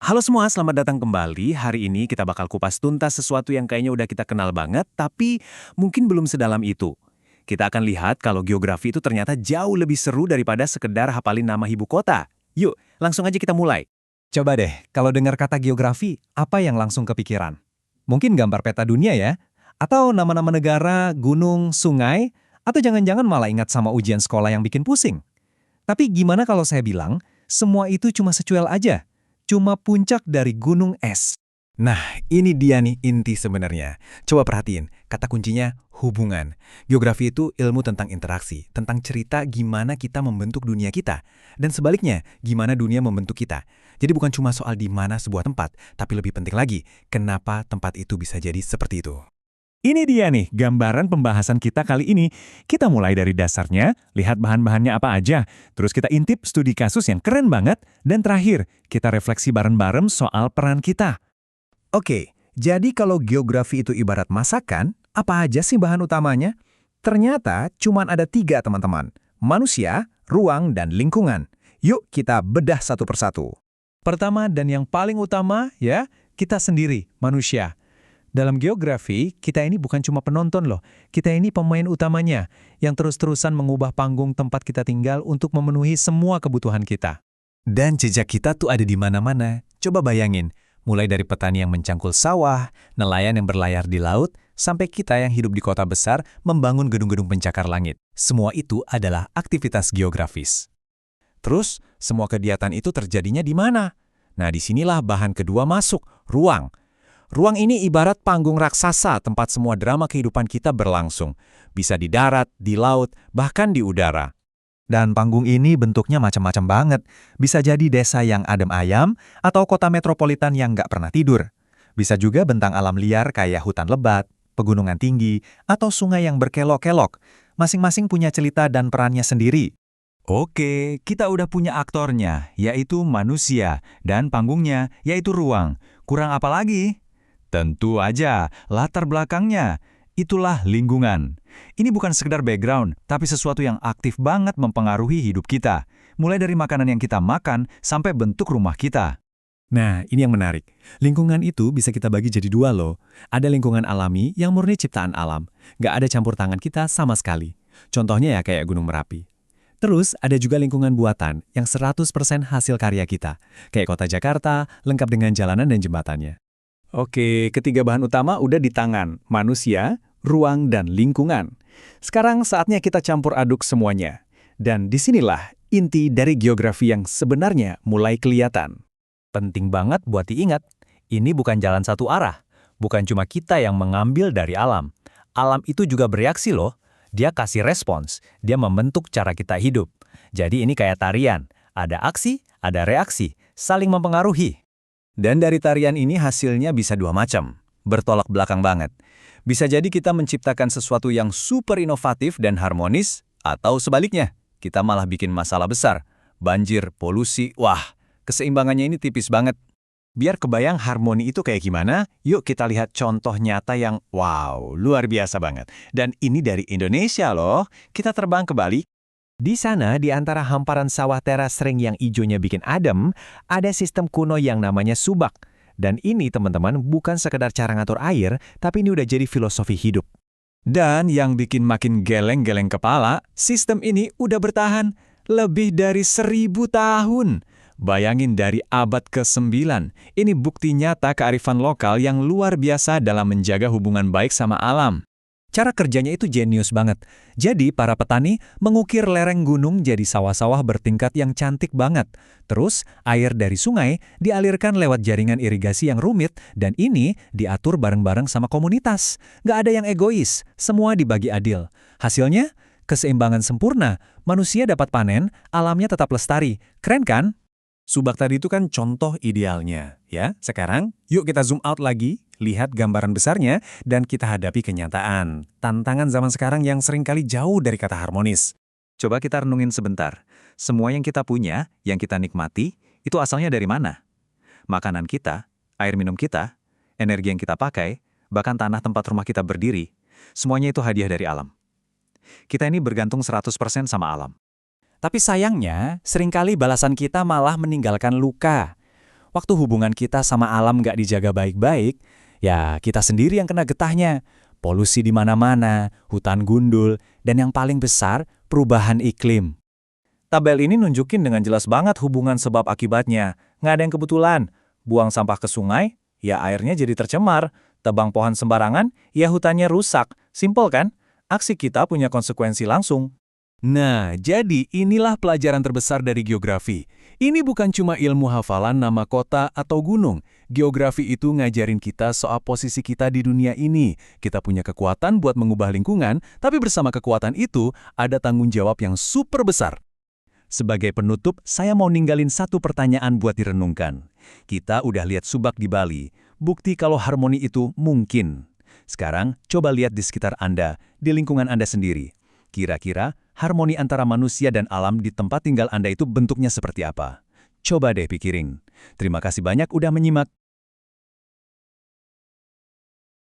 Halo semua, selamat datang kembali. Hari ini kita bakal kupas tuntas sesuatu yang kayaknya udah kita kenal banget, tapi mungkin belum sedalam itu. Kita akan lihat kalau geografi itu ternyata jauh lebih seru daripada sekedar hafalin nama ibu kota. Yuk, langsung aja kita mulai. Coba deh, kalau dengar kata geografi, apa yang langsung kepikiran? Mungkin gambar peta dunia ya? Atau nama-nama negara, gunung, sungai? Atau jangan-jangan malah ingat sama ujian sekolah yang bikin pusing? Tapi gimana kalau saya bilang, semua itu cuma secuil aja? Cuma puncak dari gunung es. Nah, ini dia nih inti sebenarnya. Coba perhatiin, kata kuncinya hubungan. Geografi itu ilmu tentang interaksi, tentang cerita gimana kita membentuk dunia kita. Dan sebaliknya, gimana dunia membentuk kita. Jadi bukan cuma soal di mana sebuah tempat, tapi lebih penting lagi, kenapa tempat itu bisa jadi seperti itu. Ini dia nih, gambaran pembahasan kita kali ini. Kita mulai dari dasarnya, lihat bahan-bahannya apa aja, terus kita intip studi kasus yang keren banget, dan terakhir, kita refleksi bareng-bareng soal peran kita. Oke, jadi kalau geografi itu ibarat masakan, apa aja sih bahan utamanya? Ternyata cuma ada 3 teman-teman. Manusia, ruang, dan lingkungan. Yuk kita bedah satu persatu. Pertama dan yang paling utama ya, kita sendiri, manusia. Dalam geografi, kita ini bukan cuma penonton loh. Kita ini pemain utamanya, yang terus-terusan mengubah panggung tempat kita tinggal untuk memenuhi semua kebutuhan kita. Dan jejak kita tuh ada di mana-mana. Coba bayangin, mulai dari petani yang mencangkul sawah, nelayan yang berlayar di laut, sampai kita yang hidup di kota besar membangun gedung-gedung pencakar langit. Semua itu adalah aktivitas geografis. Terus, semua kegiatan itu terjadinya di mana? Nah, disinilah bahan kedua masuk, ruang. Ruang ini ibarat panggung raksasa tempat semua drama kehidupan kita berlangsung. Bisa di darat, di laut, bahkan di udara. Dan panggung ini bentuknya macam-macam banget. Bisa jadi desa yang adem ayam, atau kota metropolitan yang nggak pernah tidur. Bisa juga bentang alam liar kayak hutan lebat, pegunungan tinggi, atau sungai yang berkelok-kelok. Masing-masing punya cerita dan perannya sendiri. Oke, kita udah punya aktornya, yaitu manusia, dan panggungnya, yaitu ruang. Kurang apa lagi? Tentu aja, latar belakangnya. Itulah lingkungan. Ini bukan sekedar background, tapi sesuatu yang aktif banget mempengaruhi hidup kita. Mulai dari makanan yang kita makan, sampai bentuk rumah kita. Nah, ini yang menarik. Lingkungan itu bisa kita bagi jadi 2 loh. Ada lingkungan alami yang murni ciptaan alam. Nggak ada campur tangan kita sama sekali. Contohnya ya kayak Gunung Merapi. Terus ada juga lingkungan buatan yang 100% hasil karya kita. Kayak kota Jakarta, lengkap dengan jalanan dan jembatannya. Oke, ketiga bahan utama udah di tangan. Manusia, ruang, dan lingkungan. Sekarang saatnya kita campur aduk semuanya. Dan disinilah inti dari geografi yang sebenarnya mulai kelihatan. Penting banget buat diingat, ini bukan jalan satu arah. Bukan cuma kita yang mengambil dari alam. Alam itu juga bereaksi loh. Dia kasih respons, dia membentuk cara kita hidup. Jadi ini kayak tarian, ada aksi, ada reaksi, saling mempengaruhi. Dan dari tarian ini hasilnya bisa 2 macam, bertolak belakang banget. Bisa jadi kita menciptakan sesuatu yang super inovatif dan harmonis, atau sebaliknya, kita malah bikin masalah besar. Banjir, polusi, wah, keseimbangannya ini tipis banget. Biar kebayang harmoni itu kayak gimana, yuk kita lihat contoh nyata yang wow, luar biasa banget. Dan ini dari Indonesia loh, kita terbang ke Bali. Di sana, di antara hamparan sawah teras sering yang ijonya bikin adem, ada sistem kuno yang namanya subak. Dan ini teman-teman bukan sekedar cara ngatur air, tapi ini udah jadi filosofi hidup. Dan yang bikin makin geleng-geleng kepala, sistem ini udah bertahan lebih dari 1000 tahun. Bayangin dari abad ke-9, ini bukti nyata kearifan lokal yang luar biasa dalam menjaga hubungan baik sama alam. Cara kerjanya itu jenius banget. Jadi para petani mengukir lereng gunung jadi sawah-sawah bertingkat yang cantik banget. Terus air dari sungai dialirkan lewat jaringan irigasi yang rumit dan ini diatur bareng-bareng sama komunitas. Nggak ada yang egois, semua dibagi adil. Hasilnya, keseimbangan sempurna, manusia dapat panen, alamnya tetap lestari. Keren kan? Subak tadi itu kan contoh idealnya, ya. Sekarang, yuk kita zoom out lagi, lihat gambaran besarnya, dan kita hadapi kenyataan. Tantangan zaman sekarang yang seringkali jauh dari kata harmonis. Coba kita renungin sebentar. Semua yang kita punya, yang kita nikmati, itu asalnya dari mana? Makanan kita, air minum kita, energi yang kita pakai, bahkan tanah tempat rumah kita berdiri, semuanya itu hadiah dari alam. Kita ini bergantung 100% sama alam. Tapi sayangnya, seringkali balasan kita malah meninggalkan luka. Waktu hubungan kita sama alam nggak dijaga baik-baik, ya kita sendiri yang kena getahnya. Polusi di mana-mana, hutan gundul, dan yang paling besar, perubahan iklim. Tabel ini nunjukin dengan jelas banget hubungan sebab akibatnya. Nggak ada yang kebetulan. Buang sampah ke sungai, ya airnya jadi tercemar. Tebang pohon sembarangan, ya hutannya rusak. Simpel kan? Aksi kita punya konsekuensi langsung. Nah, jadi inilah pelajaran terbesar dari geografi. Ini bukan cuma ilmu hafalan nama kota atau gunung. Geografi itu ngajarin kita soal posisi kita di dunia ini. Kita punya kekuatan buat mengubah lingkungan, tapi bersama kekuatan itu ada tanggung jawab yang super besar. Sebagai penutup, saya mau ninggalin satu pertanyaan buat direnungkan. Kita udah lihat subak di Bali, bukti kalau harmoni itu mungkin. Sekarang, coba lihat di sekitar Anda, di lingkungan Anda sendiri. Kira-kira, harmoni antara manusia dan alam di tempat tinggal Anda itu bentuknya seperti apa? Coba deh pikirin. Terima kasih banyak udah menyimak.